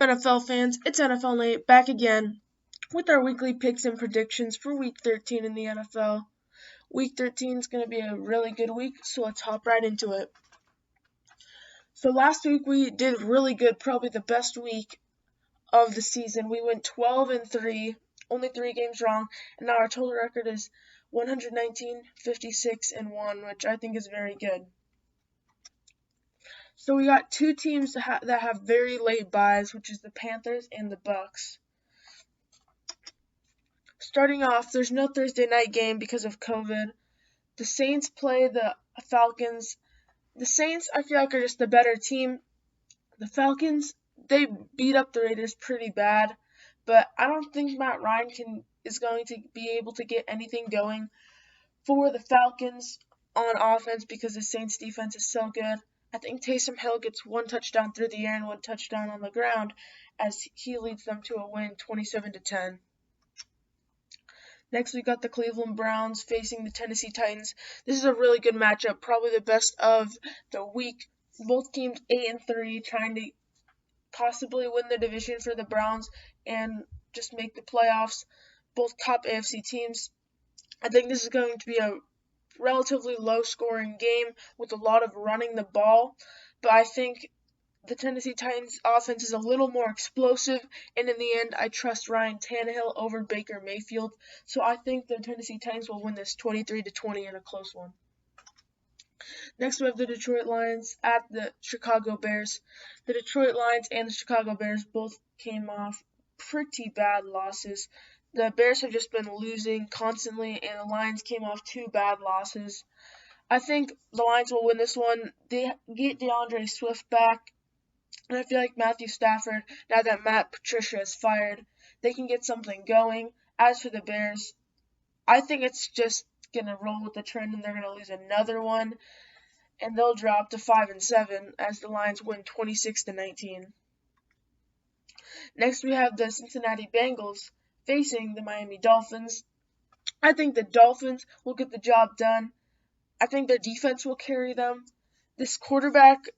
NFL fans, it's NFL Nate back again with our weekly picks and predictions for Week 13 in the NFL. Week 13 is going to be a really good week, so let's hop right into it. So last week we did really good, probably the best week of the season. We went 12-3, only 3 games wrong, and now our total record is 119, 56, and 1, which I think is very good. So we got two teams that have very late buys, which is the Panthers and the Bucks. Starting off, there's no Thursday night game because of COVID. The Saints play the Falcons. The Saints, I feel like, are just the better team. The Falcons, they beat up the Raiders pretty bad, but I don't think Matt Ryan is going to be able to get anything going for the Falcons on offense because the Saints defense is so good. I think Taysom Hill gets 1 touchdown through the air and 1 touchdown on the ground as he leads them to a win 27-10. Next, we got the Cleveland Browns facing the Tennessee Titans. This is a really good matchup, probably the best of the week. Both teams 8-3, trying to possibly win the division for the Browns and just make the playoffs. Both top AFC teams. I think this is going to be a relatively low-scoring game with a lot of running the ball, but I think the Tennessee Titans offense is a little more explosive, and in the end, I trust Ryan Tannehill over Baker Mayfield, so I think the Tennessee Titans will win this 23-20 in a close one. Next, we have the Detroit Lions at the Chicago Bears. The Detroit Lions and the Chicago Bears both came off pretty bad losses. The Bears have just been losing constantly, and the Lions came off 2 bad losses. I think the Lions will win this one. They get DeAndre Swift back. And I feel like Matthew Stafford, now that Matt Patricia is fired, they can get something going. As for the Bears, I think it's just going to roll with the trend and they're going to lose another one. And they'll drop to 5-7 as the Lions win 26-19. Next, we have the Cincinnati Bengals facing the Miami Dolphins. I think the Dolphins will get the job done. I think their defense will carry them. This quarterback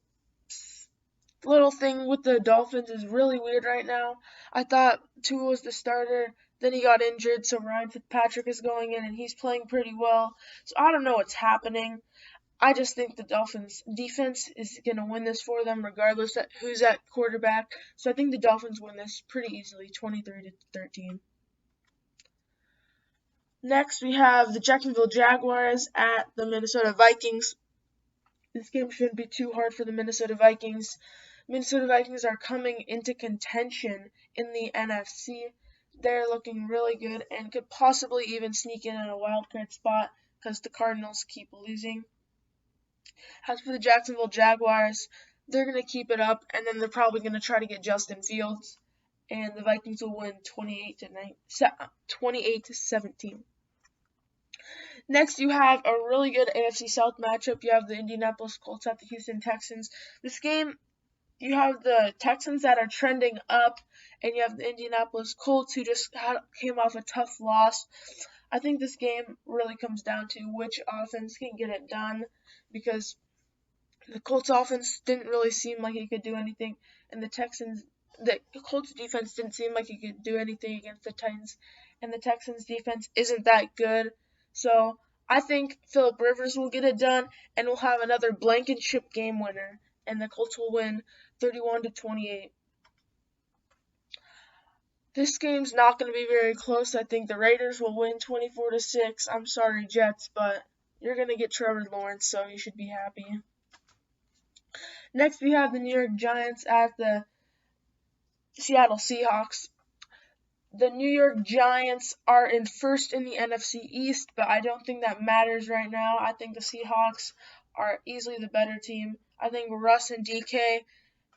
little thing with the Dolphins is really weird right now. I thought Tua was the starter, then he got injured, so Ryan Fitzpatrick is going in and he's playing pretty well. So I don't know what's happening. I just think the Dolphins defense is going to win this for them regardless of who's at quarterback. So I think the Dolphins win this pretty easily, 23-13. Next, we have the Jacksonville Jaguars at the Minnesota Vikings. This game shouldn't be too hard for the Minnesota Vikings. Minnesota Vikings are coming into contention in the NFC. They're looking really good and could possibly even sneak in a wild card spot because the Cardinals keep losing. As for the Jacksonville Jaguars, they're going to keep it up, and then they're probably going to try to get Justin Fields, and the Vikings will win 28-17. Next, you have a really good AFC South matchup. You have the Indianapolis Colts at the Houston Texans. This game, you have the Texans that are trending up, and you have the Indianapolis Colts who just came off a tough loss. I think this game really comes down to which offense can get it done because the Colts offense didn't really seem like it could do anything, and the Colts defense didn't seem like it could do anything against the Titans, and the Texans defense isn't that good. So I think Phillip Rivers will get it done, and we'll have another Blankenship game winner, and the Colts will win 31-28. This game's not going to be very close. I think the Raiders will win 24-6. I'm sorry, Jets, but you're going to get Trevor Lawrence, so you should be happy. Next, we have the New York Giants at the Seattle Seahawks. The New York Giants are in first in the NFC East, but I don't think that matters right now. I think the Seahawks are easily the better team. I think Russ and DK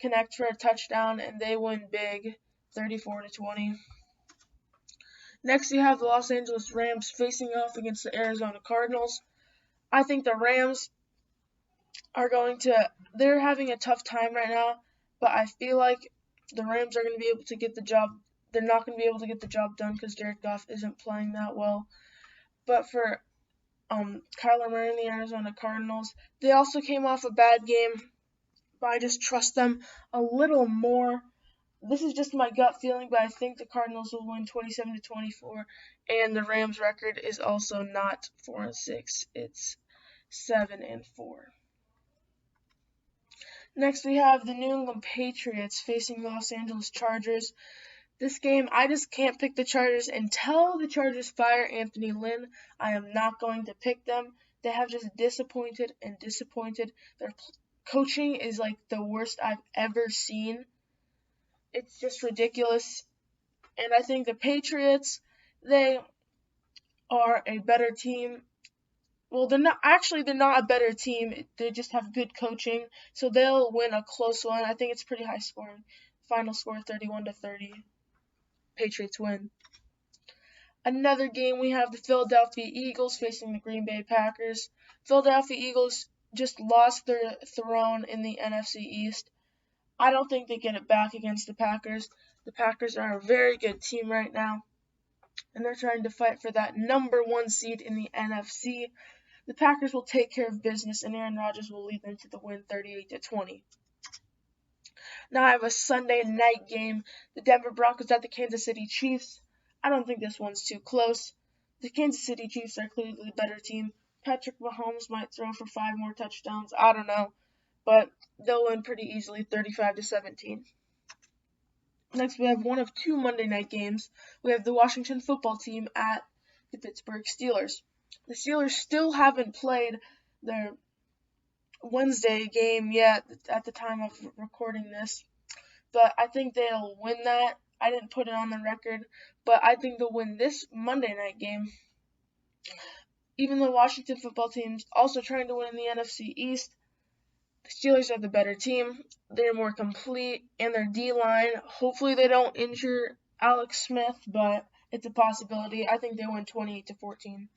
connect for a touchdown, and they win big, 34-20. Next, you have the Los Angeles Rams facing off against the Arizona Cardinals. I think the Rams they're having a tough time right now, but I feel like the Rams are going to be able to get the job. They're not going to be able to get the job done because Jared Goff isn't playing that well. But for Kyler Murray and the Arizona Cardinals, they also came off a bad game, but I just trust them a little more. this is just my gut feeling, but I think the Cardinals will win 27-24, and the Rams' record is also not 4-6. It's 7-4. Next, we have the New England Patriots facing Los Angeles Chargers. This game, I just can't pick the Chargers until the Chargers fire Anthony Lynn. I am not going to pick them. They have just disappointed and disappointed. Their coaching is like the worst I've ever seen. It's just ridiculous. And I think the Patriots, they are a better team. Well, they're not a better team. They just have good coaching, so they'll win a close one. I think it's pretty high scoring. Final score 31-30. Patriots win. Another game, we have the Philadelphia Eagles facing the Green Bay Packers. Philadelphia Eagles just lost their throne in the NFC East. I don't think they get it back against the Packers. The Packers are a very good team right now, and they're trying to fight for that #1 seed in the NFC. The Packers will take care of business, and Aaron Rodgers will lead them to the win 38-20. Now I have a Sunday night game. The Denver Broncos at the Kansas City Chiefs. I don't think this one's too close. The Kansas City Chiefs are clearly the better team. Patrick Mahomes might throw for 5 more touchdowns. I don't know. But they'll win pretty easily, 35-17. Next, we have one of 2 Monday night games. We have the Washington football team at the Pittsburgh Steelers. The Steelers still haven't played their Wednesday game yet at the time of recording this, but I think they'll win that. I didn't put it on the record, but I think they'll win this Monday night game. Even though Washington football team's also trying to win in the NFC East, the Steelers are the better team. They're more complete, and their D-line, hopefully they don't injure Alex Smith, but it's a possibility. I think they win 28-14.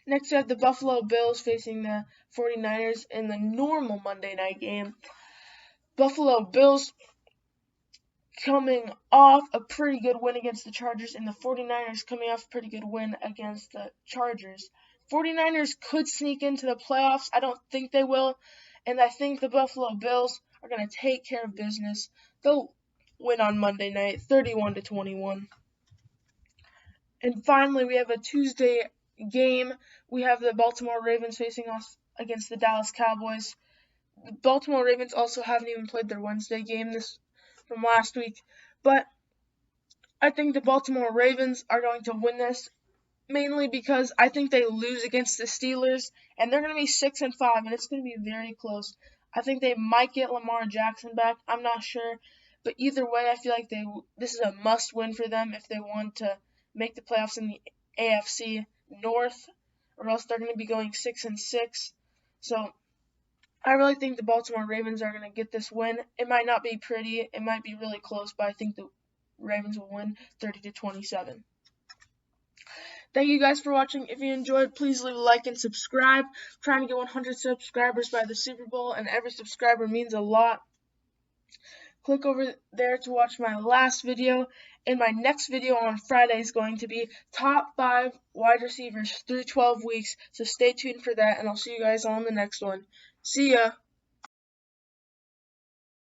Next, we have the Buffalo Bills facing the 49ers in the normal Monday night game. Buffalo Bills coming off a pretty good win against the Chargers, and the 49ers coming off a pretty good win against the Chargers. 49ers could sneak into the playoffs. I don't think they will, and I think the Buffalo Bills are going to take care of business. They'll win on Monday night, 31-21. And finally, we have a Tuesday game. We have the Baltimore Ravens facing us against the Dallas Cowboys. The Baltimore Ravens also haven't even played their Wednesday game from last week, but I think the Baltimore Ravens are going to win this, mainly because I think they lose against the Steelers, and they're going to be 6-5, and it's going to be very close. I think they might get Lamar Jackson back. I'm not sure, but either way, I feel like this is a must-win for them if they want to make the playoffs in the AFC North, or else they're going to be going 6-6. So I really think the Baltimore Ravens are going to get this win. It might not be pretty, it might be really close, but I think the Ravens will win 30-27. Thank you guys for watching. If you enjoyed, please leave a like and subscribe. I'm trying to get 100 subscribers by the Super Bowl, and every subscriber means a lot. Click over there to watch my last video. And my next video on Friday is going to be top 5 wide receivers through 12 weeks. So stay tuned for that, and I'll see you guys on the next one. See ya!